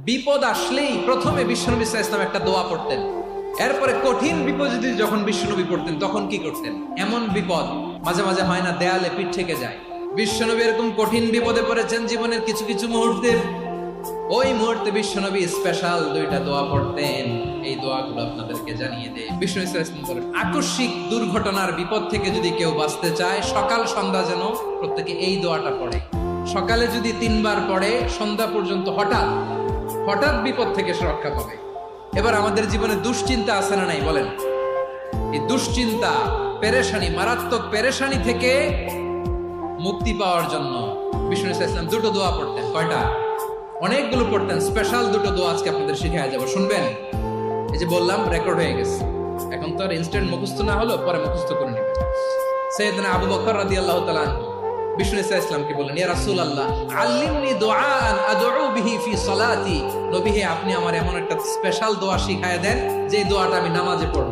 বিপদ আসলেই প্রথমে বিশ্বনবী সাল্লাল্লাহু আলাইহি ওয়াসাল্লাম একটা দোয়া পড়তেন। এরপরে কঠিন বিপদ যদি যখন বিশ্বনবী পড়তেন তখন কি করতেন? এমন বিপদ মাঝে মাঝে হয় না, দেয়ালে পিঠ থেকে যায়। বিশ্বনবী এরকম কঠিন বিপদে পড়েছেন জীবনের কিছু কিছু মুহূর্তে। ওই মুহূর্তে বিশ্বনবী স্পেশাল দুইটা দোয়া পড়তেন। এই দোয়াগুলো আপনাদেরকে জানিয়ে দেয়। বিশ্বনবী সাল্লাল্লাহু আলাইহি ওয়াসাল্লাম বলেন, আকস্মিক দুর্ঘটনার বিপদ থেকে যদি কেউ বাঁচতে চায়, সকাল সন্ধ্যা যেন প্রত্যেকে এই দোয়াটা পড়ে। সকালে যদি 3 বার পড়ে, সন্ধ্যা পর্যন্ত হঠাৎ হঠাৎ বিপদ থেকে সে রক্ষা পাবে। এবার আমাদের জীবনে দুশ্চিন্তা আছে না নাই বলেন? এই দুশ্চিন্তা, পেরেশানি, মারাত্মক পেরেশানি থেকে মুক্তি পাওয়ার জন্য বিষ্ণু ইসলাম দুটো দোয়া পড়তেন। কয়টা? অনেকগুলো পড়তেন। স্পেশাল দুটো দোয়া আজকে আপনাদের শিখিয়ে যাব, শুনবেন? এই যে বললাম, রেকর্ড হয়ে গেছে, এখন তো আর ইনস্ট্যান্ট মুখস্থ না হলো, পরে মুখস্থ করে নেবেন। সাইয়েদনা আবু বকর রাদিয়াল্লাহু তাআলা আনহু বিষ্ণু ইসলামকে বললেন, ইয়া রাসূলুল্লাহ, আল্লিমনি দুআআন আদউ বিহি ফি সালাতি। নবী হে, আপনি আমার এমন একটা স্পেশাল দোয়া শিখায় দেন যে দোয়াটা আমি নামাজে পড়ব।